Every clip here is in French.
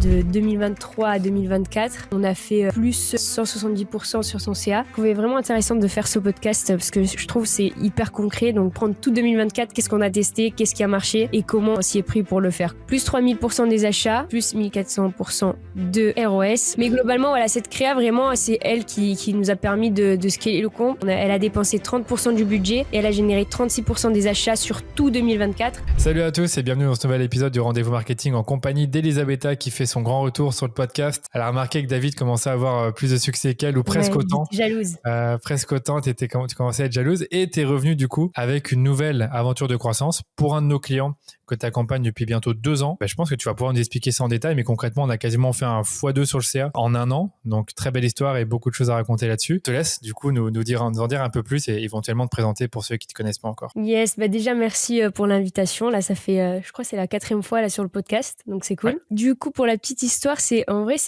de 2023 à 2024. On a fait plus 170% sur son CA. Je trouvais vraiment intéressant de faire ce podcast parce que je trouve que c'est hyper concret. Donc prendre tout 2024, qu'est-ce qu'on a testé, qu'est-ce qui a marché et comment on s'y est pris pour le faire. Plus 3000% des achats, plus 1400% de ROS. Mais globalement, voilà, cette créa, vraiment, c'est elle qui nous a permis de scaler le compte. Elle a dépensé 30% du budget et elle a généré 36% des achats sur tout 2024. Salut à tous et bienvenue dans ce nouvel épisode du Rendez-vous Marketing en compagnie d'Elisabetta qui fait son grand retour sur le podcast. Elle a remarqué que David commençait à avoir plus de succès qu'elle ou presque autant. Jalouse. Presque autant, tu commençais à être jalouse et tu es revenu du coup avec une nouvelle aventure de croissance pour un de nos clients que tu accompagnes depuis bientôt 2 ans. Je pense que tu vas pouvoir nous expliquer ça en détail, mais concrètement, on a quasiment fait un x2 sur le CA en 1 an. Donc, très belle histoire et beaucoup de choses à raconter là-dessus. Je te laisse du coup nous en dire un peu plus et éventuellement te présenter pour ceux qui ne te connaissent pas encore. Yes, déjà merci pour l'invitation. Là, ça fait, je crois que c'est la 4e fois là sur le podcast, donc c'est cool. Ouais. Du coup, pour la petite histoire, c'est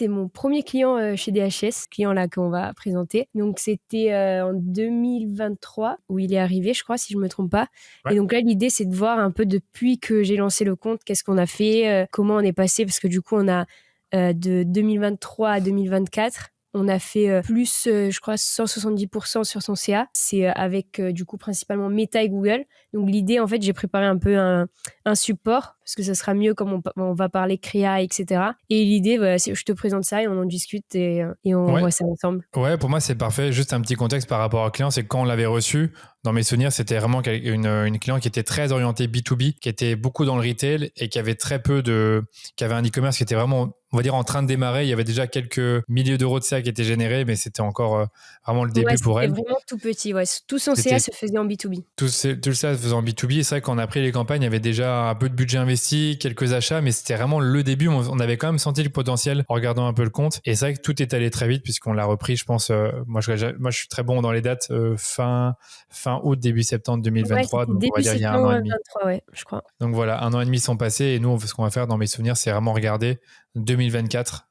mon premier client chez DHS, client là qu'on va présenter. Donc, c'était en 2023 où il est arrivé, je crois, si je me trompe pas. Ouais. Et donc là, l'idée, c'est de voir un peu depuis que j'ai lancé le compte, qu'est-ce qu'on a fait, comment on est passé, parce que du coup, on a de 2023 à 2024. On a fait plus, je crois, 170% sur son CA. C'est avec, du coup, principalement Meta et Google. Donc, l'idée, en fait, j'ai préparé un peu un support parce que ça sera mieux comme on va parler créa, etc. Et l'idée, c'est je te présente ça et on en discute et on voit ça ensemble. Ouais, pour moi, c'est parfait. Juste un petit contexte par rapport au client, c'est que quand on l'avait reçu, dans mes souvenirs, c'était vraiment une cliente qui était très orientée B2B, qui était beaucoup dans le retail et qui avait qui avait un e-commerce qui était vraiment, on va dire, en train de démarrer. Il y avait déjà quelques milliers d'euros de CA qui étaient générés, mais c'était encore vraiment le début pour elle. C'était vraiment tout petit. Ouais. Tout son CA se faisait en B2B. Tout le CA se faisait en B2B. Et c'est vrai qu'on a pris les campagnes, il y avait déjà un peu de budget investi, quelques achats, mais c'était vraiment le début. On avait quand même senti le potentiel en regardant un peu le compte. Et c'est vrai que tout est allé très vite puisqu'on l'a repris, je pense. Moi, je suis très bon dans les dates. Fin août, début septembre 2023. Donc, on va dire il y a 1 an et demi. 2023, ouais, je crois. Donc voilà, 1 an et demi sont passés et nous, ce qu'on va faire dans mes souvenirs, c'est vraiment regarder 2024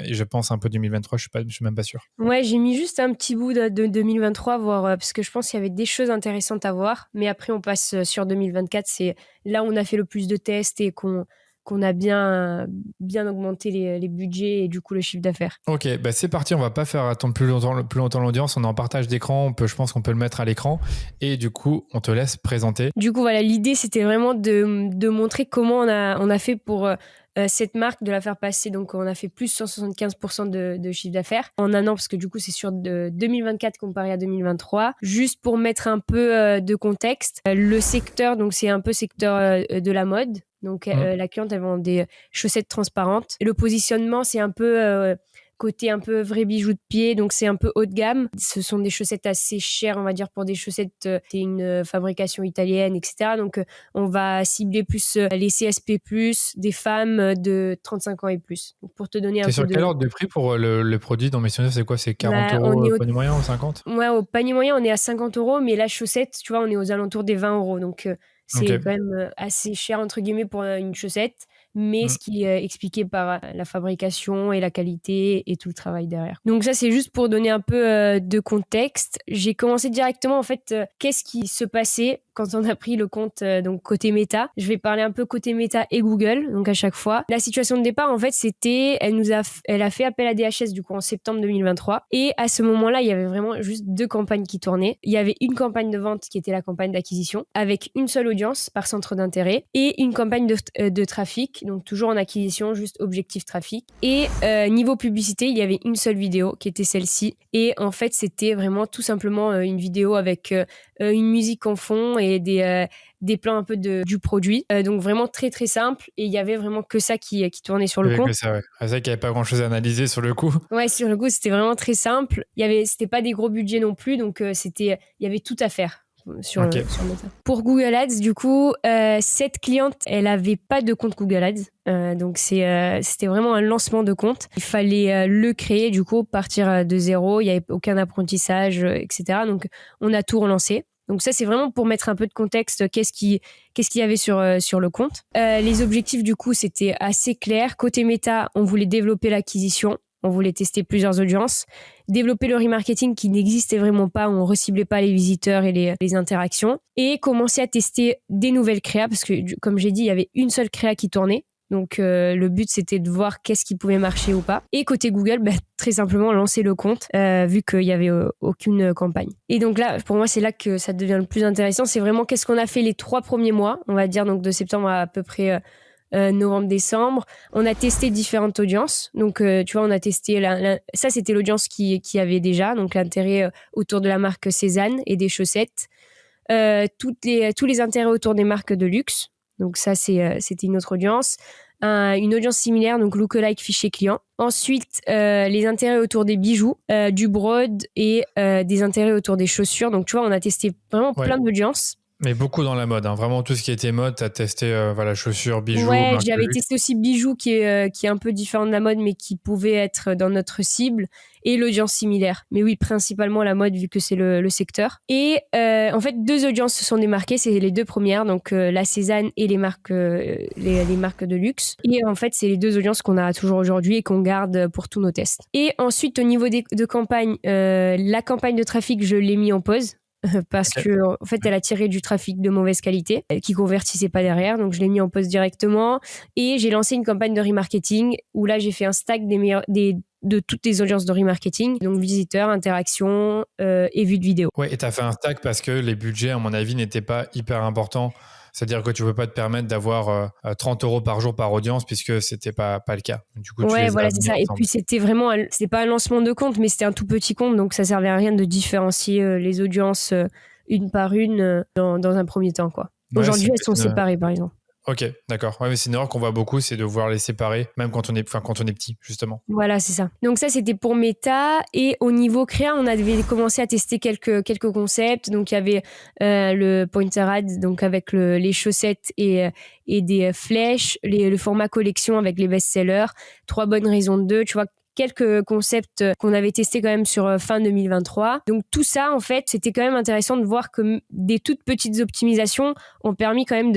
et je pense un peu 2023, je suis même pas sûr. Ouais, j'ai mis juste un petit bout de 2023 voir parce que je pense qu'il y avait des choses intéressantes à voir, mais après on passe sur 2024, c'est là où on a fait le plus de tests et qu'on a bien augmenté les budgets et du coup le chiffre d'affaires. Ok, c'est parti, on va pas faire attendre plus longtemps l'audience, on est en partage d'écran, je pense qu'on peut le mettre à l'écran et du coup on te laisse présenter. Du coup voilà, l'idée c'était vraiment de montrer comment on a fait pour cette marque, de la faire passer. Donc on a fait plus 175% de chiffre d'affaires en 1 an parce que du coup c'est sur 2024 comparé à 2023. Juste pour mettre un peu de contexte, le secteur, donc c'est un peu secteur de la mode. Donc, la cliente, elle vend des chaussettes transparentes. Et le positionnement, c'est un peu côté un peu vrai bijou de pied. Donc, c'est un peu haut de gamme. Ce sont des chaussettes assez chères, on va dire, pour des chaussettes. C'est une fabrication italienne, etc. Donc, on va cibler plus les CSP+, des femmes de 35 ans et plus. Donc, pour te donner un peu sur quel ordre de prix pour le produit dans mes souvenirs, c'est quoi? C'est 40 euros au panier moyen ou 50? Ouais, au panier moyen, on est à 50 euros. Mais la chaussette, tu vois, on est aux alentours des 20 euros. Donc, c'est quand même assez cher, entre guillemets, pour une chaussette, mais ce qui est expliqué par la fabrication et la qualité et tout le travail derrière. Donc ça, c'est juste pour donner un peu de contexte. J'ai commencé directement, en fait, qu'est-ce qui se passait quand on a pris le compte donc côté Meta. Je vais parler un peu côté Meta et Google, donc à chaque fois. La situation de départ, en fait, c'était, elle a fait appel à DHS du coup en septembre 2023. Et à ce moment-là, il y avait vraiment juste 2 campagnes qui tournaient. Il y avait une campagne de vente qui était la campagne d'acquisition, avec une seule audience par centre d'intérêt, et une campagne de trafic, donc toujours en acquisition, juste objectif trafic. Et niveau publicité, il y avait une seule vidéo qui était celle-ci. Et en fait, c'était vraiment tout simplement une vidéo avec une musique en fond et des plans un peu du produit. Donc vraiment très très simple. Et il y avait vraiment que ça qui tournait sur le compte. Que ça, ouais. C'est vrai qu'il n'y avait pas grand chose à analyser sur le coup. Ouais, sur le coup, c'était vraiment très simple. C'était pas des gros budgets non plus. Donc il y avait tout à faire. Sur Meta. Pour Google Ads, du coup, cette cliente, elle avait pas de compte Google Ads. Donc c'était vraiment un lancement de compte. Il fallait le créer, du coup, partir de zéro. Il y avait aucun apprentissage, etc. Donc on a tout relancé. Donc ça, c'est vraiment pour mettre un peu de contexte, qu'est-ce qu'il y avait sur le compte. Les objectifs, du coup, c'était assez clair. Côté Meta, on voulait développer l'acquisition. On voulait tester plusieurs audiences, développer le remarketing qui n'existait vraiment pas, où on ne reciblait pas les visiteurs et les interactions, et commencer à tester des nouvelles créas, parce que, comme j'ai dit, il y avait une seule créa qui tournait, Donc, le but, c'était de voir qu'est-ce qui pouvait marcher ou pas. Et côté Google, très simplement lancer le compte, vu qu'il n'y avait aucune campagne. Et donc là, pour moi, c'est là que ça devient le plus intéressant. C'est vraiment qu'est-ce qu'on a fait les 3 premiers mois, on va dire, donc de septembre à peu près novembre-décembre. On a testé différentes audiences. Donc, tu vois, on a testé... Ça, c'était l'audience qui avait déjà, donc l'intérêt autour de la marque Cézanne et des chaussettes. Tous les intérêts autour des marques de luxe. Donc ça, c'était une autre audience. Une audience similaire, donc lookalike fichier client. Ensuite, les intérêts autour des bijoux, du brode et des intérêts autour des chaussures. Donc tu vois, on a testé vraiment plein d'audiences. Mais beaucoup dans la mode, hein. Vraiment tout ce qui était mode, tu as testé chaussures, bijoux. Ouais, j'avais testé aussi bijoux qui est un peu différent de la mode, mais qui pouvait être dans notre cible, et l'audience similaire. Mais oui, principalement la mode, vu que c'est le secteur. Et en fait, 2 audiences se sont démarquées, c'est les 2 premières, donc la Cézanne et les marques de luxe. Et en fait, c'est les 2 audiences qu'on a toujours aujourd'hui et qu'on garde pour tous nos tests. Et ensuite, au niveau de campagne, la campagne de trafic, je l'ai mis en pause. Parce que en fait elle attirait du trafic de mauvaise qualité qui convertissait pas derrière, donc je l'ai mis en pause directement et j'ai lancé une campagne de remarketing où là j'ai fait un stack de toutes les audiences de remarketing, donc visiteurs, interactions et vues de vidéos. Ouais, et tu as fait un stack parce que les budgets à mon avis n'étaient pas hyper importants. C'est-à-dire que tu ne peux pas te permettre d'avoir 30 € par jour par audience puisque c'était pas le cas. Du coup, ouais, voilà, c'est ça. Et puis, c'était pas un lancement de compte, mais c'était un tout petit compte. Donc, ça servait à rien de différencier les audiences une par une dans un premier temps, quoi. Ouais, aujourd'hui, elles sont séparées, par exemple. Ok, d'accord. Ouais, mais c'est une erreur qu'on voit beaucoup, c'est de vouloir les séparer, même quand on est petit, justement. Voilà, c'est ça. Donc ça, c'était pour Meta. Et au niveau créa, on avait commencé à tester quelques concepts. Donc il y avait le Pointer Ads, donc avec les chaussettes et des flèches, le format collection avec les best-sellers, 3 bonnes raisons de 2, tu vois, quelques concepts qu'on avait testés quand même sur fin 2023. Donc tout ça, en fait, c'était quand même intéressant de voir que des toutes petites optimisations ont permis quand même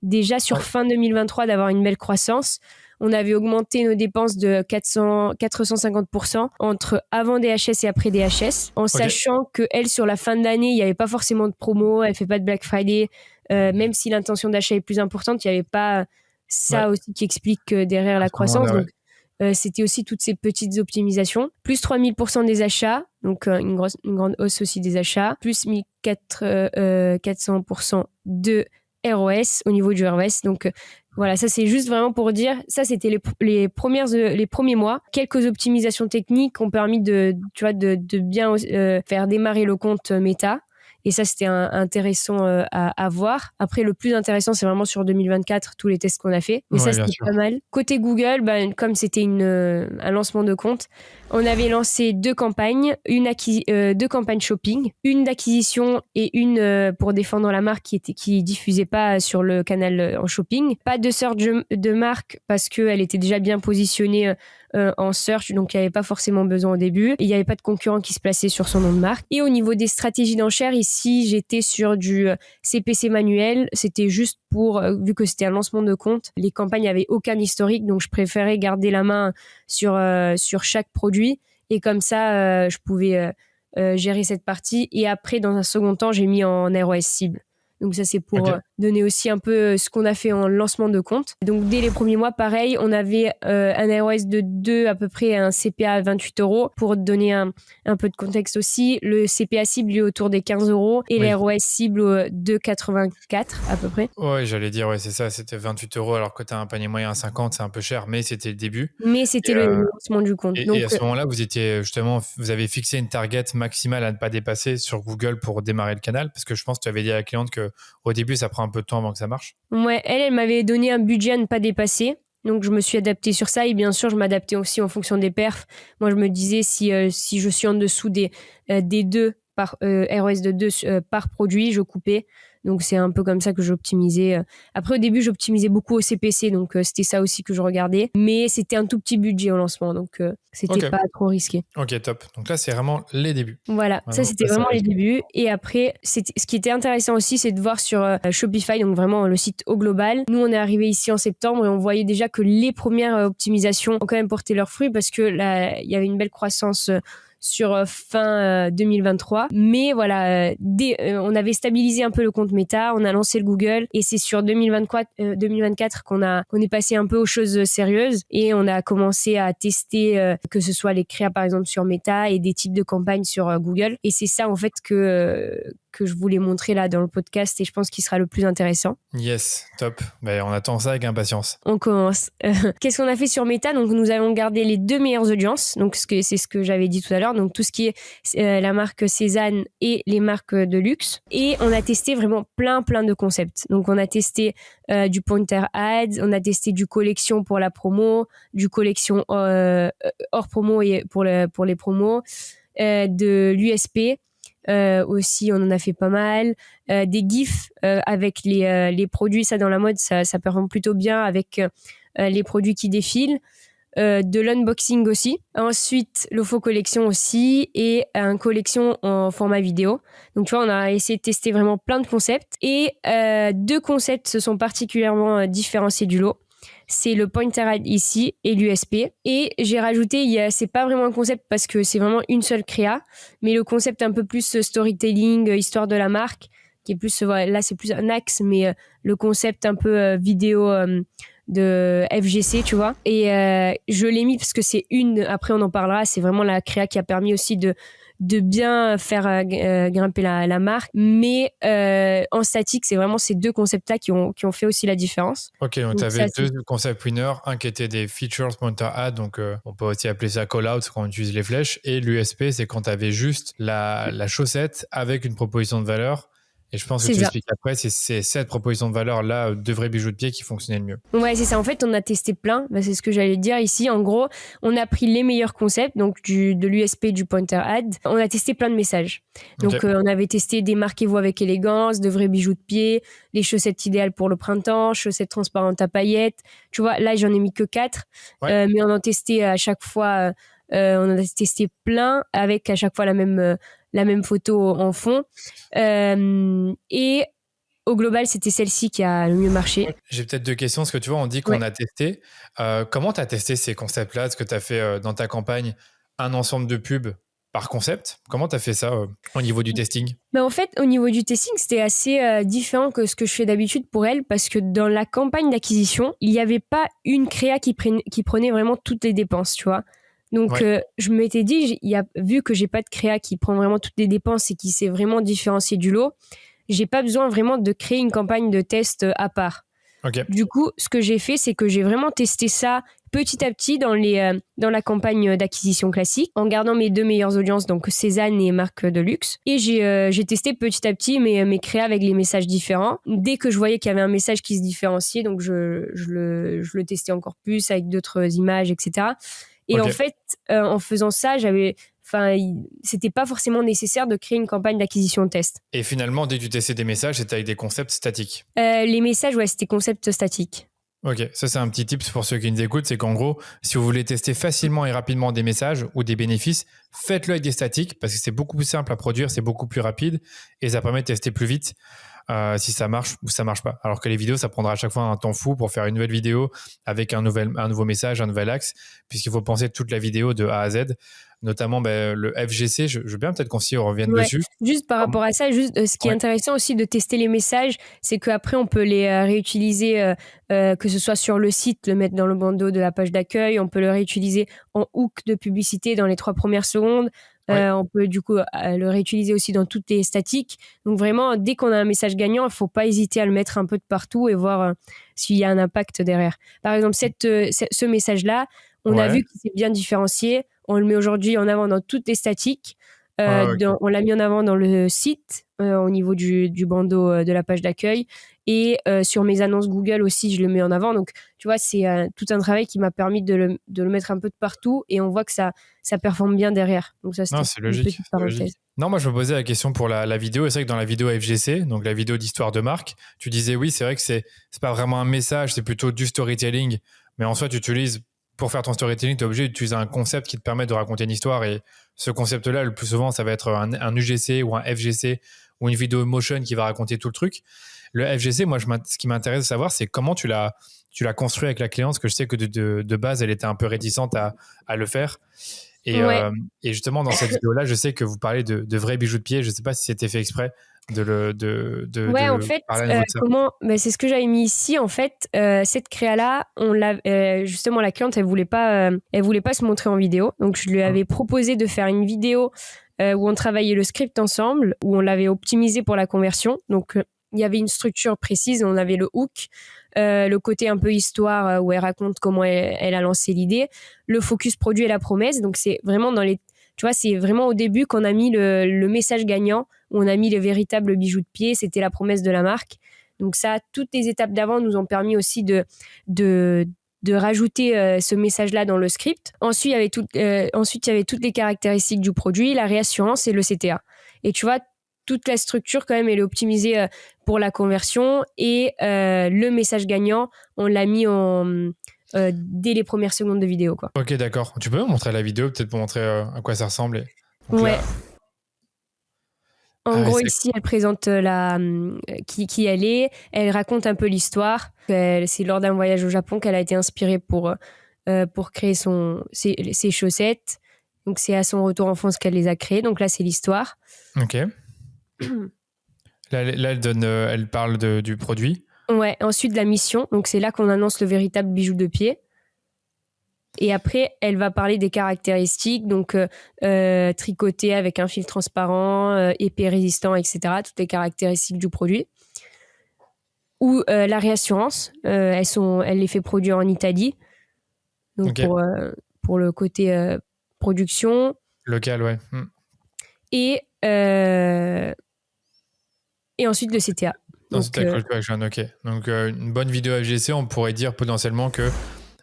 déjà sur fin 2023 d'avoir une belle croissance. On avait augmenté nos dépenses de 450% entre avant DHS et après DHS, en sachant que elle, sur la fin de l'année, il n'y avait pas forcément de promo, elle fait pas de Black Friday, même si l'intention d'achat est plus importante, il n'y avait pas ça aussi qui explique derrière la croissance. Donc, c'était aussi toutes ces petites optimisations. Plus 3000% des achats, donc une grande hausse aussi des achats. Plus 1400% de ROS au niveau du ROS. Donc voilà, ça c'est juste vraiment pour dire, ça c'était les premiers mois. Quelques optimisations techniques ont permis de bien faire démarrer le compte Meta. Et ça, c'était intéressant à voir. Après, le plus intéressant, c'est vraiment sur 2024, tous les tests qu'on a fait. Mais ça, c'était pas mal. Côté Google, comme c'était un lancement de compte, on avait lancé 2 campagnes, 2 campagnes shopping, une d'acquisition et une pour défendre la marque qui diffusait pas sur le canal en shopping. Pas de search de marque parce qu'elle était déjà bien positionnée en search, donc il n'y avait pas forcément besoin au début. Il n'y avait pas de concurrent qui se plaçait sur son nom de marque. Et au niveau des stratégies d'enchères, ici, j'étais sur du CPC manuel. C'était juste vu que c'était un lancement de compte, les campagnes n'avaient aucun historique, donc je préférais garder la main sur chaque produit. Et comme ça, je pouvais gérer cette partie. Et après, dans un second temps, j'ai mis en ROS cible. Donc ça, c'est pour donner aussi un peu ce qu'on a fait en lancement de compte. Donc dès les premiers mois, pareil, on avait un ROS de 2 à peu près, un CPA à 28 €. Pour donner un peu de contexte aussi, le CPA cible est autour des 15 € et les ROS cible de 84 à peu près. Ouais, j'allais dire, c'est ça, c'était 28 € alors que tu as un panier moyen à 50, c'est un peu cher, mais c'était le début. Mais c'était le lancement du compte. Et à ce moment-là, vous avez fixé une target maximale à ne pas dépasser sur Google pour démarrer le canal, parce que je pense que tu avais dit à la cliente que au début, ça prend un peu de temps avant que ça marche. Ouais, elle m'avait donné un budget à ne pas dépasser. Donc, je me suis adaptée sur ça. Et bien sûr, je m'adaptais aussi en fonction des perfs. Moi, je me disais, si je suis en dessous des 2 par ROS de 2 par produit, je coupais. Donc, c'est un peu comme ça que j'optimisais. Après, au début, j'optimisais beaucoup au CPC. Donc, c'était ça aussi que je regardais. Mais c'était un tout petit budget au lancement. Donc, c'était pas trop risqué. Ok, top. Donc là, c'est vraiment les débuts. Voilà, ça, c'était vraiment les débuts. Et après, ce qui était intéressant aussi, c'est de voir sur Shopify, donc vraiment le site au global. Nous, on est arrivé ici en septembre et on voyait déjà que les premières optimisations ont quand même porté leurs fruits parce que là, il y avait une belle croissance sur fin 2023. Mais voilà, on avait stabilisé un peu le compte Meta, on a lancé le Google et c'est sur 2024 qu'on est passé un peu aux choses sérieuses et on a commencé à tester que ce soit les créas par exemple sur Meta et des types de campagnes sur Google. Et c'est ça en fait que je voulais montrer là dans le podcast et je pense qu'il sera le plus intéressant. Yes, top. Ben, on attend ça avec impatience. On commence. Qu'est-ce qu'on a fait sur Meta? Donc nous allons garder les 2 meilleures audiences. Donc c'est ce que j'avais dit tout à l'heure. Donc tout ce qui est la marque Cézanne et les marques de luxe. Et on a testé vraiment plein de concepts. Donc on a testé du pointer ads, on a testé du collection pour la promo, du collection hors promo et pour les promos, de l'USP. Aussi, on en a fait pas mal. Des gifs avec les produits, ça dans la mode, ça performe plutôt bien avec les produits qui défilent. De l'unboxing aussi. Ensuite, l'OFO collection aussi et un collection en format vidéo. Donc tu vois, on a essayé de tester vraiment plein de concepts et 2 concepts se sont particulièrement différenciés du lot. C'est le pointer ad ici et l'USP. Et j'ai rajouté, c'est pas vraiment un concept parce que c'est vraiment une seule créa, mais le concept un peu plus storytelling, histoire de la marque, qui est plus, là c'est plus un axe, mais le concept un peu vidéo de FGC, tu vois. Et je l'ai mis parce que c'est après on en parlera, c'est vraiment la créa qui a permis aussi de bien faire grimper la marque. Mais en statique, c'est vraiment ces 2 concepts-là qui ont fait aussi la différence. Ok, donc tu avais 2 concepts winners, un qui était des features pointer ad, donc on peut aussi appeler ça call-out quand on utilise les flèches, et l'USP, c'est quand tu avais juste la chaussette avec une proposition de valeur. Et je pense que tu expliques après, c'est cette proposition de valeur-là, 2 vrais bijoux de pied qui fonctionnaient le mieux. Ouais, c'est ça. En fait, on a testé plein. C'est ce que j'allais dire ici. En gros, on a pris les meilleurs concepts, donc de l'USP, du pointer ad. On a testé plein de messages. Donc, on avait testé des marquez-vous avec élégance, de vrais bijoux de pied, les chaussettes idéales pour le printemps, chaussettes transparentes à paillettes. Tu vois, là, j'en ai mis que 4. Ouais. Mais on en testé à chaque fois... on a testé plein avec à chaque fois la même photo en fond. Et au global, c'était celle-ci qui a le mieux marché. J'ai peut-être 2 questions. Parce que tu vois, on dit qu'on a testé. Comment tu as testé ces concepts-là? Est-ce que tu as fait dans ta campagne un ensemble de pubs par concept? Comment tu as fait ça au niveau du testing? En fait, au niveau du testing, c'était assez différent que ce que je fais d'habitude pour elle parce que dans la campagne d'acquisition, il n'y avait pas une créa qui prenait vraiment toutes les dépenses, tu vois. Donc, je m'étais dit, vu que j'ai pas de créa qui prend vraiment toutes les dépenses et qui s'est vraiment différencié du lot, j'ai pas besoin vraiment de créer une campagne de test à part. Okay. Du coup, ce que j'ai fait, c'est que j'ai vraiment testé ça petit à petit dans la campagne d'acquisition classique, en gardant mes 2 meilleures audiences, donc Cézanne et marque de luxe. Et j'ai testé petit à petit mes créas avec les messages différents. Dès que je voyais qu'il y avait un message qui se différenciait, donc je le testais encore plus avec d'autres images, etc. Et en fait, en faisant ça, c'était pas forcément nécessaire de créer une campagne d'acquisition test. Et finalement, dès que tu testais des messages, c'était avec des concepts statiques? Les messages, c'était concepts statiques. Ok, ça c'est un petit tips pour ceux qui nous écoutent, c'est qu'en gros, si vous voulez tester facilement et rapidement des messages ou des bénéfices, faites-le avec des statiques parce que c'est beaucoup plus simple à produire, c'est beaucoup plus rapide et ça permet de tester plus vite. Si ça marche ou ça marche pas. Alors que les vidéos, ça prendra à chaque fois un temps fou pour faire une nouvelle vidéo avec un nouveau message, un nouvel axe, puisqu'il faut penser toute la vidéo de A à Z, notamment le FGC. Je veux bien peut-être qu'on s'y revienne dessus. Juste par rapport à ça, ce qui est intéressant aussi de tester les messages, c'est qu'après on peut les réutiliser, que ce soit sur le site, le mettre dans le bandeau de la page d'accueil, on peut le réutiliser en hook de publicité dans les 3 premières secondes. On peut du coup le réutiliser aussi dans toutes les statiques. Donc vraiment, dès qu'on a un message gagnant, il ne faut pas hésiter à le mettre un peu de partout et voir s'il y a un impact derrière. Par exemple, ce message-là, on a vu qu'il s'est bien différencié. On le met aujourd'hui en avant dans toutes les statiques. On l'a mis en avant dans le site, au niveau du bandeau de la page d'accueil. Et sur mes annonces Google aussi, je le mets en avant. Donc, tu vois, c'est tout un travail qui m'a permis de le mettre un peu de partout. Et on voit que ça performe bien derrière. Donc, ça, c'était une petite parenthèse. Non, moi, je me posais la question pour la vidéo. Et c'est vrai que dans la vidéo FGC, donc la vidéo d'histoire de marque, tu disais oui, c'est vrai que c'est pas vraiment un message, c'est plutôt du storytelling. Mais en soi, tu utilises... Pour faire ton storytelling, tu es obligé d'utiliser un concept qui te permet de raconter une histoire. Et ce concept-là, le plus souvent, ça va être un UGC ou un FGC ou une vidéo motion qui va raconter tout le truc. Le FGC, moi, ce qui m'intéresse de savoir, c'est comment tu l'as construit avec la cliente, parce que je sais que de base, elle était un peu réticente à le faire. Ouais. Et justement, dans cette vidéo-là, je sais que vous parlez de vrais bijoux de pied. Je ne sais pas si c'était fait exprès Ouais, en de fait, parler à nouveau de ça. c'est ce que j'avais mis ici. En fait, cette créa-là, justement, la cliente, elle voulait pas se montrer en vidéo. Donc, je lui avais proposé de faire une vidéo où on travaillait le script ensemble, où on l'avait optimisé pour la conversion. Donc, il y avait une structure précise. On avait le hook, le côté un peu histoire où elle raconte comment elle a lancé l'idée, le focus produit et la promesse. Donc, c'est vraiment tu vois, c'est vraiment au début qu'on a mis le message gagnant, où on a mis les véritables bijoux de pied. C'était la promesse de la marque. Donc ça, toutes les étapes d'avant nous ont permis aussi de rajouter ce message-là dans le script. Ensuite, il y avait toutes les caractéristiques du produit, la réassurance et le CTA. Et tu vois, toute la structure, quand même, elle est optimisée pour la conversion. Et le message gagnant, on l'a mis dès les premières secondes de vidéo, quoi. Ok, d'accord. Tu peux me montrer la vidéo, peut-être pour montrer à quoi ça ressemble. Donc Ouais. là... En gros, ici, elle présente qui elle est. Elle raconte un peu l'histoire. C'est lors d'un voyage au Japon qu'elle a été inspirée pour créer ses chaussettes. Donc, c'est à son retour en France qu'elle les a créées. Donc là, c'est l'histoire. Ok. Là, elle parle du produit. Ouais. Ensuite, la mission. Donc, c'est là qu'on annonce le véritable bijou de pied. Et après, elle va parler des caractéristiques, donc tricoté avec un fil transparent, épais résistant, etc. Toutes les caractéristiques du produit. Ou la réassurance, elle les fait produire en Italie. Donc pour le côté production. Local, ouais. Et ensuite le CTA. Ensuite, la call to action, ok. Donc une bonne vidéo FGC, on pourrait dire potentiellement que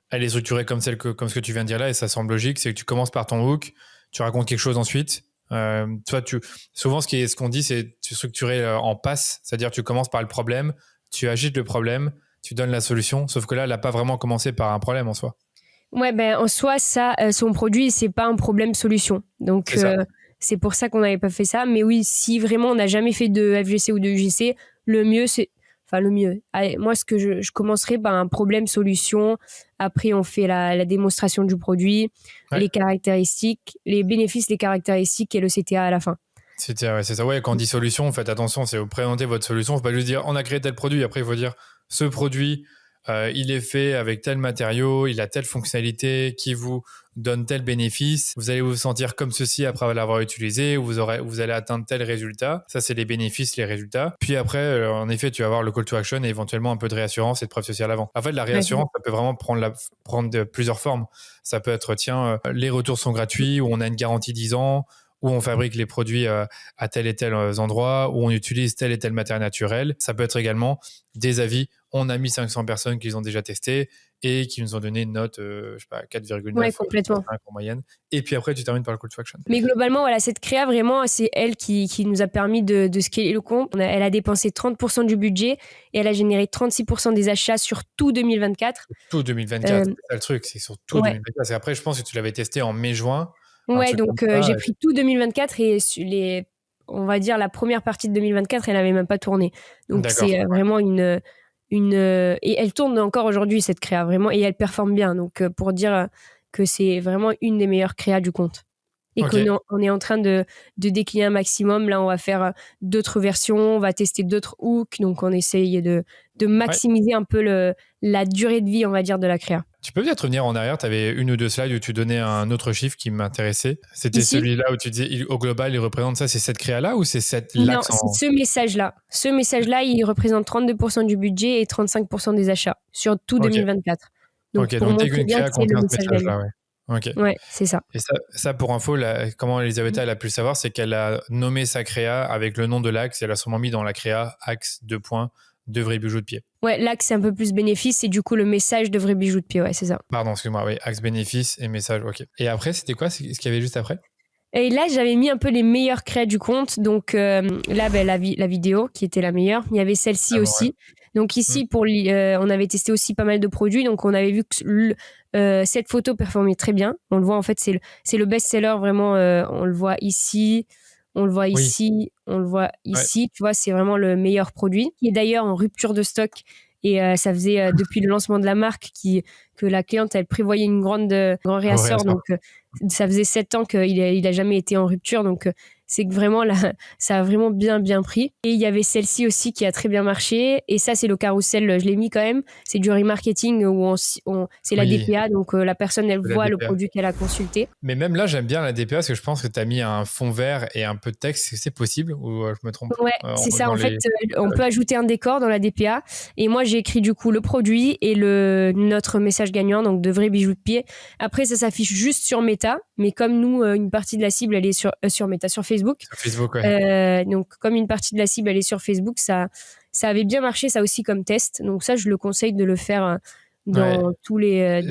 elle est structurée comme ce que tu viens de dire là, et ça semble logique, c'est que tu commences par ton hook, tu racontes quelque chose ensuite. Souvent, ce qu'on dit, c'est tu structurer en passe, c'est-à-dire tu commences par le problème, tu agites le problème, tu donnes la solution, sauf que là, elle n'a pas vraiment commencé par un problème en soi. Ouais, en soi, ça, son produit, c'est pas un problème-solution. Donc, c'est pour ça qu'on n'avait pas fait ça. Mais oui, si vraiment on n'a jamais fait de FGC ou de UGC, le mieux, c'est... Enfin, le mieux. Allez, moi, ce que je commencerai par un problème-solution. Après, on fait la démonstration du produit, les caractéristiques, les bénéfices, les caractéristiques et le CTA à la fin. C'est ça. Ouais, quand on dit solution, faites attention, c'est vous présenter votre solution. Il ne faut pas juste dire on a créé tel produit. Après, il faut dire ce produit, il est fait avec tel matériau, il a telle fonctionnalité qui vous donne tel bénéfice. Vous allez vous sentir comme ceci après l'avoir utilisé, vous allez atteindre tel résultat. Ça, c'est les bénéfices, les résultats. Puis après, en effet, tu vas avoir le call to action et éventuellement un peu de réassurance et de preuve sociale avant. En fait, la réassurance, ça peut vraiment prendre plusieurs formes. Ça peut être, les retours sont gratuits, ou on a une garantie 10 ans, où on fabrique les produits à tel et tel endroit, où on utilise tel et tel matériel naturel. Ça peut être également des avis. On a mis 500 personnes qui les ont déjà testés et qui nous ont donné une note, 4,9 complètement. en moyenne. Et puis après, tu termines par le call to action. Mais globalement, voilà, cette créa, vraiment, c'est elle qui nous a permis de scaler le compte. Elle a dépensé 30% du budget et elle a généré 36% des achats sur tout 2024. Tout 2024, c'est ça le truc, c'est sur tout 2024. Et après, je pense que tu l'avais testé en mai-juin. Ouais, donc j'ai pris tout 2024 et on va dire la première partie de 2024, elle n'avait même pas tourné. Donc c'est vraiment une et elle tourne encore aujourd'hui, cette créa, vraiment, et elle performe bien. Donc pour dire que c'est vraiment une des meilleures créas du compte. Et qu'on est en train de décliner un maximum. Là, on va faire d'autres versions, on va tester d'autres hooks. Donc on essaye de maximiser un peu la durée de vie, on va dire, de la créa. Tu peux peut-être revenir en arrière, tu avais une ou deux slides où tu donnais un autre chiffre qui m'intéressait. C'était celui-là où tu disais, au global, il représente ça, c'est cette créa-là ou c'est l'axe Non, c'est ce message-là. Ce message-là, il représente 32% du budget et 35% des achats sur tout 2024. Donc, pour montrer bien que c'est le message gagnant. Ouais, c'est ça. Et ça pour info, comment Elisabetta elle a pu le savoir, c'est qu'elle a nommé sa créa avec le nom de l'axe et elle a sûrement mis dans la créa axe 2 points de vrais bijoux de pied. Ouais, l'axe c'est un peu plus bénéfice et du coup le message de vrais bijoux de pied, ouais, c'est ça. Pardon, excuse-moi, oui, axe bénéfice et message, ok. Et après, c'était quoi ce qu'il y avait juste après ? Et là, j'avais mis un peu les meilleures créas du compte. Donc là, la vidéo qui était la meilleure. Il y avait celle-ci aussi. Ouais. Donc ici, on avait testé aussi pas mal de produits. Donc on avait vu que cette photo performait très bien. On le voit, en fait, c'est le best-seller vraiment. On le voit ici, on le voit ici, on le voit ici. Ouais. Tu vois, c'est vraiment le meilleur produit. Qui est d'ailleurs en rupture de stock. Et ça faisait depuis le lancement de la marque que la cliente, elle prévoyait une grand réassort. Donc, ça faisait 7 ans qu'il a jamais été en rupture. Donc, c'est que vraiment, là, ça a vraiment bien, bien pris. Et il y avait celle-ci aussi qui a très bien marché. Et ça, c'est le carrousel, je l'ai mis quand même. C'est du remarketing où c'est la DPA. Donc, la personne, elle voit le produit qu'elle a consulté. Mais même là, j'aime bien la DPA parce que je pense que tu as mis un fond vert et un peu de texte. C'est possible ou je me trompe? Ouais, c'est ça. En fait, on peut ajouter un décor dans la DPA. Et moi, j'ai écrit du coup le produit et notre message gagnant, donc de vrais bijoux de pied. Après, ça s'affiche juste sur Meta. Mais comme nous, une partie de la cible, elle est sur Meta, sur Facebook. Sur Facebook, ouais. Donc, comme une partie de la cible, elle est sur Facebook, ça avait bien marché, ça aussi, comme test. Donc ça, je le conseille de le faire dans toutes les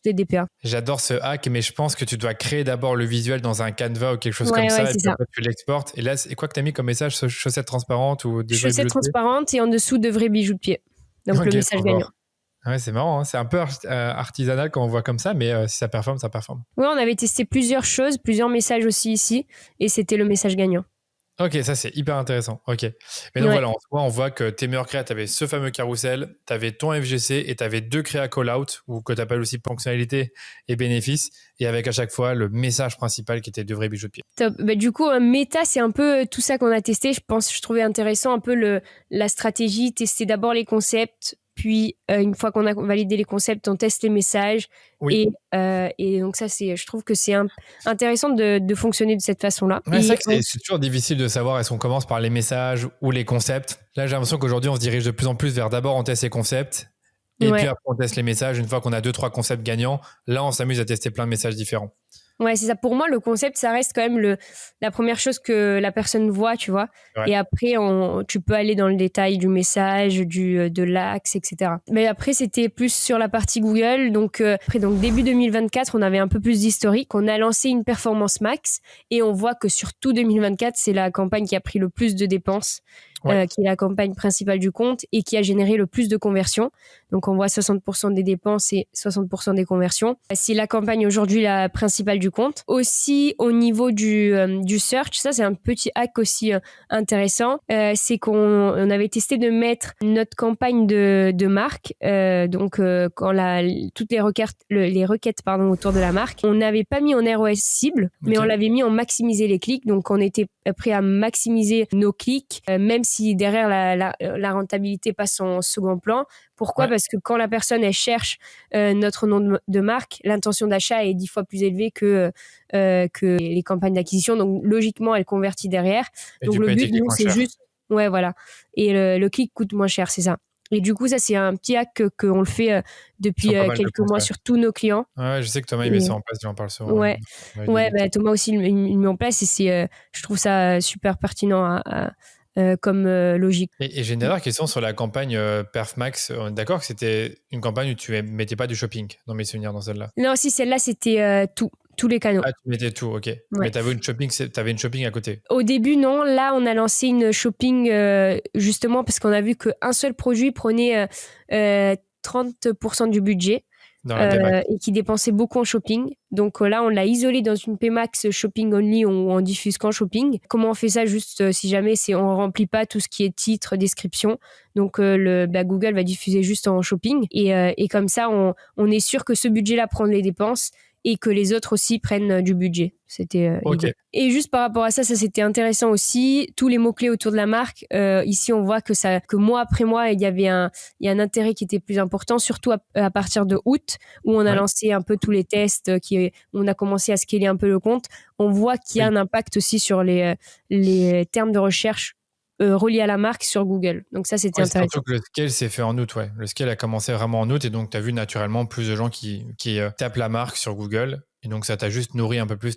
DPA. J'adore ce hack, mais je pense que tu dois créer d'abord le visuel dans un Canva ou quelque chose comme ça, et puis après tu l'exportes. Et là, c'est quoi que tu as mis comme message? Chaussettes transparentes ou des chaussettes transparentes et en dessous de vrais bijoux de pied. Donc le message gagnant. Ouais, c'est marrant, hein. C'est un peu artisanal quand on voit comme ça, mais si ça performe, ça performe. Oui, on avait testé plusieurs choses, plusieurs messages aussi ici, et c'était le message gagnant. Ok, ça c'est hyper intéressant. Ok. Mais donc voilà, on voit que tes meilleurs créas, tu avais ce fameux carrousel, tu avais ton FGC et tu avais 2 créas call-out, ou que tu appelles aussi fonctionnalité et bénéfices, et avec à chaque fois le message principal qui était de vrais bijoux de pied. Top. Bah, du coup, Meta, c'est un peu tout ça qu'on a testé. Je trouvais intéressant un peu la stratégie, tester d'abord les concepts, puis une fois qu'on a validé les concepts, on teste les messages. Oui. Et donc ça, je trouve que c'est intéressant de fonctionner de cette façon-là. Ouais, c'est vrai que c'est toujours difficile de savoir est-ce qu'on commence par les messages ou les concepts. Là, j'ai l'impression qu'aujourd'hui, on se dirige de plus en plus vers d'abord on teste les concepts et puis après on teste les messages. Une fois qu'on a 2-3 concepts gagnants, là, on s'amuse à tester plein de messages différents. Ouais, c'est ça. Pour moi, le concept, ça reste quand même la première chose que la personne voit, tu vois. Ouais. Et après, tu peux aller dans le détail du message, de l'axe, etc. Mais après, c'était plus sur la partie Google. Donc, début 2024, on avait un peu plus d'historique. On a lancé une performance max et on voit que sur tout 2024, c'est la campagne qui a pris le plus de dépenses. Qui est la campagne principale du compte et qui a généré le plus de conversions. Donc, on voit 60% des dépenses et 60% des conversions. C'est la campagne aujourd'hui la principale du compte. Aussi, au niveau du search, ça, c'est un petit hack aussi intéressant. C'est qu'on avait testé de mettre notre campagne de marque. Quand toutes les requêtes autour de la marque, on n'avait pas mis en ROS cible, mais on l'avait mis en maximiser les clics. Donc, on était prêt à maximiser nos clics, même si derrière la rentabilité passe en second plan. Pourquoi ? Parce que quand la personne elle cherche notre nom de marque, l'intention d'achat est 10 fois plus élevée que les campagnes d'acquisition. Donc logiquement, elle convertit derrière. Et donc le but, nous, c'est juste... Ouais, voilà. Et le clic coûte moins cher, c'est ça. Et du coup, ça, c'est un petit hack qu'on le fait depuis quelques mois sur tous nos clients. Ouais, je sais que Thomas, il met ça en place, j'en parle souvent. Thomas aussi, il met en place et je trouve ça super pertinent comme logique. Et j'ai une dernière question sur la campagne PerfMax. On est d'accord que c'était une campagne où tu ne mettais pas du shopping dans mes souvenirs dans celle-là? Non, si, celle-là, c'était tous les canaux. Ah, tu mettais tout, ok. Ouais. Mais tu avais une shopping à côté? Au début, non. Là, on a lancé une shopping justement parce qu'on a vu qu'un seul produit prenait 30% du budget. Et qui dépensait beaucoup en shopping. Donc là, on l'a isolé dans une PMax shopping only où on diffuse qu'en shopping. Comment on fait ça? Juste si jamais on remplit pas tout ce qui est titre, description. Donc Google va diffuser juste en shopping. Et comme ça, on est sûr que ce budget-là prend les dépenses et que les autres aussi prennent du budget. C'était l'idée. Et juste par rapport à ça c'était intéressant aussi. Tous les mots-clés autour de la marque, ici on voit que mois après mois, il y a un intérêt qui était plus important, surtout à partir de août, où on a lancé un peu tous les tests, on a commencé à scaler un peu le compte. On voit qu'il y a un impact aussi sur les termes de recherche reliés à la marque sur Google. Donc ça, c'était intéressant. Surtout que le scale s'est fait en août, ouais. Le scale a commencé vraiment en août et donc tu as vu naturellement plus de gens qui tapent la marque sur Google et donc ça t'a juste nourri un peu plus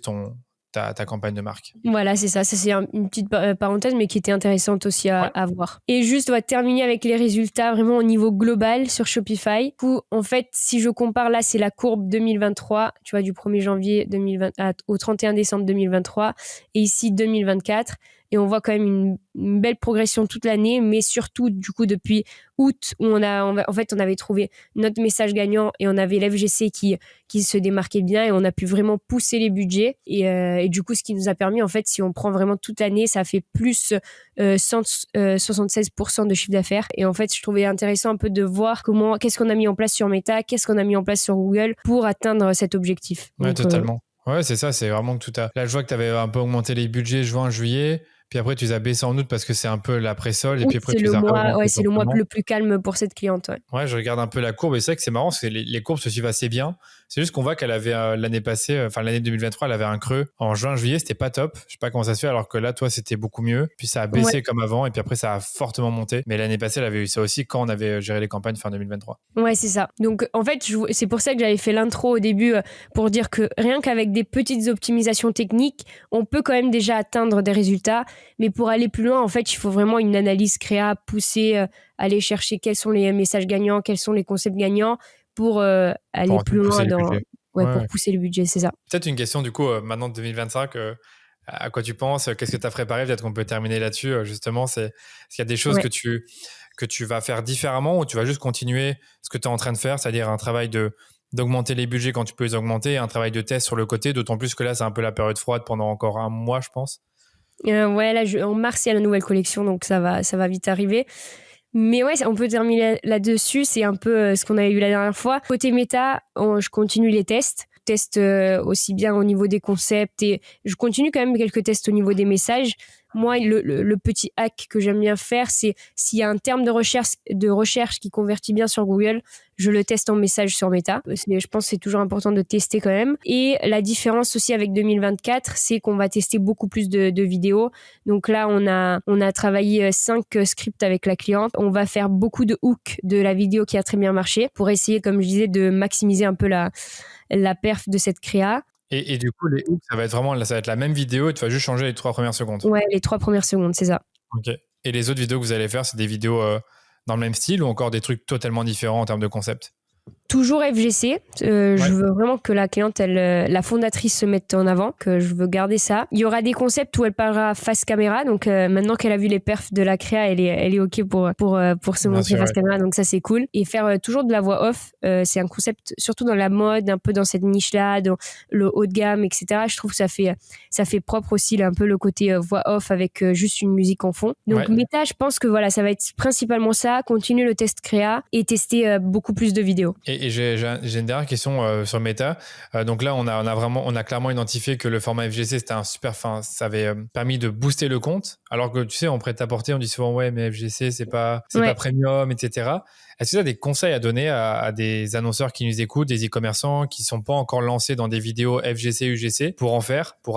ta campagne de marque. Voilà, c'est ça. Ça, c'est une petite parenthèse, mais qui était intéressante aussi à voir. Et juste, on va terminer avec les résultats vraiment au niveau global sur Shopify. Du coup, en fait, si je compare là, c'est la courbe 2023, tu vois, du 1er janvier 2020 au 31 décembre 2023 et ici 2024. et on voit quand même une belle progression toute l'année, mais surtout du coup depuis août où on avait trouvé notre message gagnant et on avait l'FGC qui se démarquait bien et on a pu vraiment pousser les budgets et du coup ce qui nous a permis en fait, si on prend vraiment toute l'année, ça fait plus 76% de chiffre d'affaires. Et en fait je trouvais intéressant un peu de voir qu'est-ce qu'on a mis en place sur Meta, qu'est-ce qu'on a mis en place sur Google pour atteindre cet objectif. Ouais, totalement. Ouais, c'est ça, c'est vraiment que Là, je vois que tu avais un peu augmenté les budgets juin, juillet, puis après tu les as baissés en août parce que c'est un peu la pré-solde, et puis après tu les as augmentés. C'est le mois le plus calme pour cette cliente. Ouais, je regarde un peu la courbe et c'est vrai que c'est marrant parce que les courbes se suivent assez bien. C'est juste qu'on voit qu'elle avait l'année passée, l'année 2023, elle avait un creux. En juin, juillet, c'était pas top. Je sais pas comment ça se fait, alors que là, toi, c'était beaucoup mieux. Puis ça a baissé comme avant et puis après, ça a fortement monté. Mais l'année passée, elle avait eu ça aussi quand on avait géré les campagnes fin 2023. Ouais, c'est ça. Donc, en fait, c'est pour ça que j'avais fait l'intro au début pour dire que rien qu'avec des petites optimisations techniques, on peut quand même déjà atteindre des résultats. Mais pour aller plus loin, en fait, il faut vraiment une analyse créa poussée, aller chercher quels sont les messages gagnants, quels sont les concepts gagnants pour aller plus loin pour pousser le budget, c'est ça. Peut-être une question du coup, maintenant de 2025, à quoi tu penses? Qu'est-ce que tu as préparé? Peut-être qu'on peut terminer là-dessus, justement. Est-ce qu'il y a des choses que tu vas faire différemment ou tu vas juste continuer ce que tu es en train de faire, c'est-à-dire un travail d'augmenter les budgets quand tu peux les augmenter, un travail de test sur le côté, d'autant plus que là, c'est un peu la période froide pendant encore un mois, je pense. Là, en mars, il y a la nouvelle collection, donc ça va vite arriver. Mais ouais, on peut terminer là-dessus. C'est un peu ce qu'on avait eu la dernière fois. Côté méta, je continue les tests. Teste aussi bien au niveau des concepts et je continue quand même quelques tests au niveau des messages. Moi, le petit hack que j'aime bien faire, c'est s'il y a un terme de recherche qui convertit bien sur Google, je le teste en message sur Meta. Je pense que c'est toujours important de tester quand même. Et la différence aussi avec 2024, c'est qu'on va tester beaucoup plus de vidéos. Donc là, on a travaillé 5 scripts avec la cliente. On va faire beaucoup de hooks de la vidéo qui a très bien marché pour essayer, comme je disais, de maximiser un peu la perf de cette créa. Et du coup, les hooks, ça va être la même vidéo et tu vas juste changer les 3 premières secondes. Ouais, les 3 premières secondes, c'est ça. Ok. Et les autres vidéos que vous allez faire, c'est des vidéos dans le même style ou encore des trucs totalement différents en termes de concept? Toujours FGC. Je veux vraiment que la cliente, la fondatrice se mette en avant, que je veux garder ça. Il y aura des concepts où elle parlera face caméra. Donc maintenant qu'elle a vu les perfs de la créa, elle est OK pour se montrer face caméra. Donc ça, c'est cool. Et faire toujours de la voix off. C'est un concept, surtout dans la mode, un peu dans cette niche-là, dans le haut de gamme, etc. Je trouve que ça fait propre aussi un peu le côté voix off avec juste une musique en fond. Donc Meta, je pense que voilà, ça va être principalement ça. Continuer le test créa et tester beaucoup plus de vidéos. Et j'ai une dernière question sur Meta. Donc là, on a clairement identifié que le format FGC, c'était ça avait permis de booster le compte. Alors que tu sais, en prêt-à-porter, on dit souvent ouais, mais FGC, c'est pas premium, etc. Est-ce que tu as des conseils à donner à des annonceurs qui nous écoutent, des e-commerçants qui sont pas encore lancés dans des vidéos FGC, UGC, pour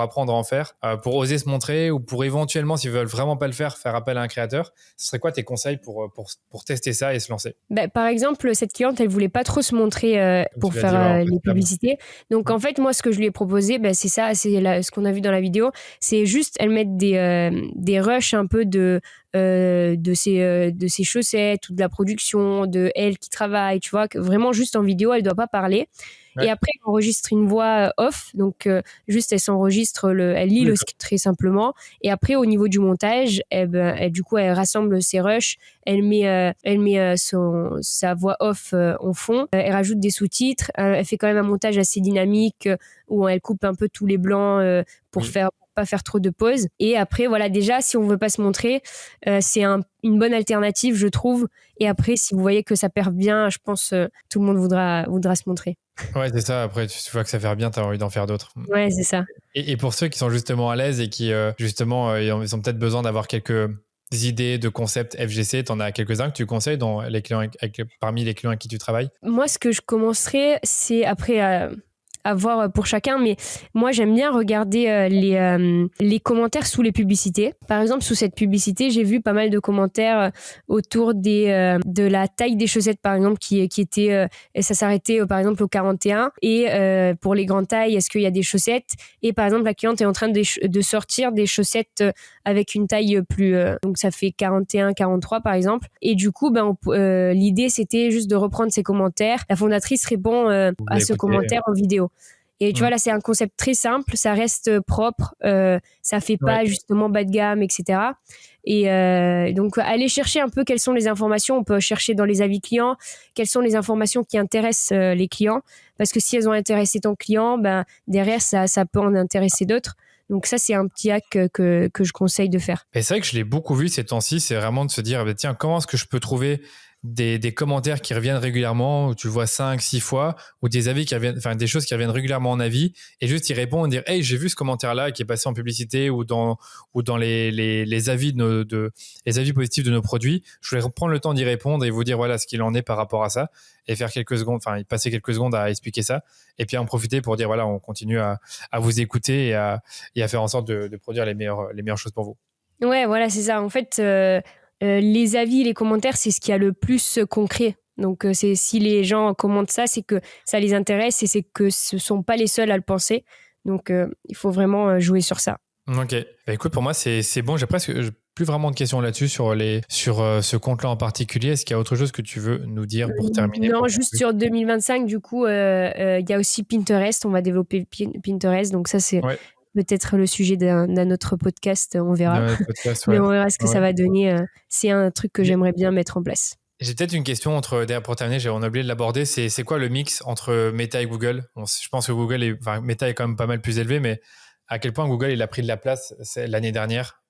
apprendre à en faire, pour oser se montrer ou pour éventuellement, s'ils veulent vraiment pas le faire appel à un créateur? Ce serait quoi tes conseils pour tester ça et se lancer? Par exemple, cette cliente, elle voulait pas trop se montrer pour faire les publicités. Donc en fait, moi, ce que je lui ai proposé, c'est ça, c'est ce qu'on a vu dans la vidéo, c'est juste elle mettre des rushs un peu de ses chaussettes ou de la production, de elle qui travaille, tu vois, que vraiment juste en vidéo, elle doit pas parler. Et après, elle enregistre une voix off, donc juste elle s'enregistre, elle lit le script très simplement. Et après, au niveau du montage, du coup, elle rassemble ses rushs, elle met sa voix off en fond, elle rajoute des sous-titres, elle fait quand même un montage assez dynamique où elle coupe un peu tous les blancs pour pas faire trop de pauses. Et après, voilà, déjà, si on veut pas se montrer, c'est une bonne alternative, je trouve. Et après, si vous voyez que ça perd bien, je pense tout le monde voudra se montrer. Ouais, c'est ça. Après, tu vois que ça fait bien, tu as envie d'en faire d'autres. Ouais, c'est ça. Et pour ceux qui sont justement à l'aise et qui, justement, ils ont peut-être besoin d'avoir quelques idées de concepts FGC, tu en as quelques-uns que tu conseilles parmi les clients avec qui tu travailles? Moi, ce que je commencerai, c'est après... à voir pour chacun, mais moi j'aime bien regarder les commentaires sous les publicités. Par exemple, sous cette publicité, j'ai vu pas mal de commentaires autour de la taille des chaussettes, par exemple, qui était ça s'arrêtait par exemple au 41, et pour les grandes tailles, est-ce qu'il y a des chaussettes, et par exemple la cliente est en train de sortir des chaussettes avec une taille plus donc ça fait 41, 43 par exemple, et du coup l'idée c'était juste de reprendre ces commentaires. La fondatrice répond à ce commentaire en vidéo. Et tu vois, là, c'est un concept très simple, ça reste propre, ça fait pas justement bas de gamme, etc. Et donc, aller chercher un peu quelles sont les informations. On peut chercher dans les avis clients, quelles sont les informations qui intéressent les clients. Parce que si elles ont intéressé ton client, ben, derrière, ça peut en intéresser d'autres. Donc ça, c'est un petit hack que je conseille de faire. Et c'est vrai que je l'ai beaucoup vu ces temps-ci, c'est vraiment de se dire, bah, tiens, comment est-ce que je peux trouver des commentaires qui reviennent régulièrement, où tu vois 5, 6 fois, ou des avis qui reviennent, enfin des choses qui reviennent régulièrement en avis, et juste y répondre, dire, hey, j'ai vu ce commentaire-là qui est passé en publicité ou dans les avis les avis positifs de nos produits. Je voulais prendre le temps d'y répondre et vous dire voilà ce qu'il en est par rapport à ça, et faire quelques secondes, enfin passer quelques secondes à expliquer ça, et puis en profiter pour dire voilà, on continue à vous écouter et à faire en sorte de produire les meilleures choses pour vous. Ouais, voilà, c'est ça. En fait, les avis, les commentaires, c'est ce qui a le plus concret. Donc, si les gens commentent ça, c'est que ça les intéresse et c'est que ce sont pas les seuls à le penser. Donc, il faut vraiment jouer sur ça. Ok. Bah, écoute, pour moi, c'est bon. J'ai plus vraiment de questions là-dessus sur ce compte-là en particulier. Est-ce qu'il y a autre chose que tu veux nous dire pour terminer? Non, juste sur 2025, du coup, il y a aussi Pinterest. On va développer Pinterest. Donc, ça, c'est peut-être le sujet d'un autre podcast. On verra. Mais on verra ce que ça va donner. C'est un truc que j'aimerais bien mettre en place. J'ai peut-être une question pour terminer, on a oublié de l'aborder. C'est quoi le mix entre Meta et Google? Je pense que Meta est quand même pas mal plus élevé, mais à quel point Google il a pris de la place l'année dernière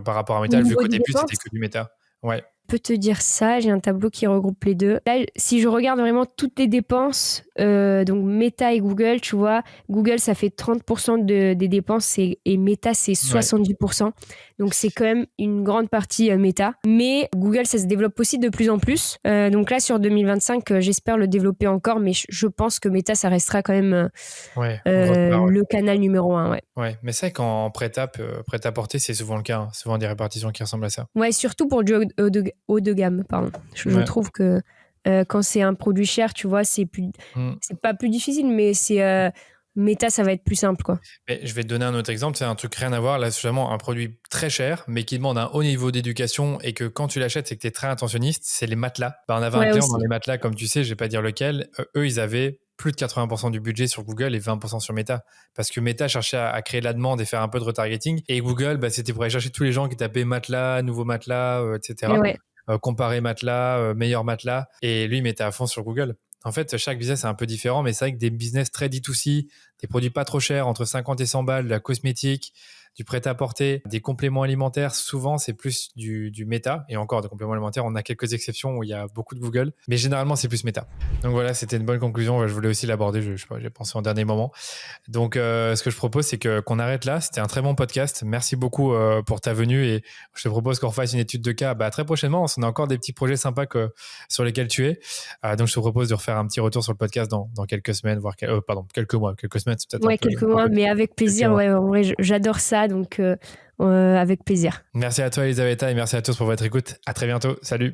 par rapport à Meta, vu qu'au début c'était que du Meta. Ouais. Je peux te dire ça, j'ai un tableau qui regroupe les deux. Là, si je regarde vraiment toutes les dépenses, donc Meta et Google, tu vois, Google ça fait 30% des dépenses et Meta c'est 70%. Donc c'est quand même une grande partie Meta. Mais Google ça se développe aussi de plus en plus. Donc là sur 2025, j'espère le développer encore, mais je pense que Meta ça restera quand même le canal numéro 1. Ouais, mais c'est vrai qu'en prêt-à-porter, c'est souvent le cas. Hein. Souvent des répartitions qui ressemblent à ça. Ouais, surtout pour du haut de gamme, pardon. Je trouve que quand c'est un produit cher, tu vois, c'est pas plus difficile, mais c'est Meta, ça va être plus simple, quoi. Mais je vais te donner un autre exemple, c'est un truc rien à voir. Là, c'est vraiment un produit très cher, mais qui demande un haut niveau d'éducation et que quand tu l'achètes, c'est que tu es très intentionniste, c'est les matelas. On avait un client dans les matelas, comme tu sais, je vais pas dire lequel. Eux, ils avaient plus de 80% du budget sur Google et 20% sur Meta. Parce que Meta cherchait à créer de la demande et faire un peu de retargeting. Et Google, c'était pour aller chercher tous les gens qui tapaient matelas, nouveaux matelas, etc. Comparer matelas, meilleur matelas. Et lui, il mettait à fond sur Google. En fait, chaque business est un peu différent, mais c'est vrai que des business très D2C, des produits pas trop chers, entre 50 et 100 balles, de la cosmétique, du prêt-à-porter, des compléments alimentaires, souvent c'est plus du Meta. Et encore, des compléments alimentaires, on a quelques exceptions où il y a beaucoup de Google, mais généralement c'est plus Meta. Donc voilà, c'était une bonne conclusion. Je voulais aussi l'aborder, j'ai pensé en dernier moment. Donc ce que je propose, c'est qu'on arrête là. C'était un très bon podcast. Merci beaucoup pour ta venue et je te propose qu'on refasse une étude de cas très prochainement. On a encore des petits projets sympas sur lesquels tu es. Donc je te propose de refaire un petit retour sur le podcast dans quelques semaines, voire quelques mois. Quelques semaines, c'est peut-être quelques mois, mais avec plaisir. Ouais, en vrai, j'adore ça, donc avec plaisir. Merci à toi, Elisabetta, et merci à tous pour votre écoute. À très bientôt. Salut.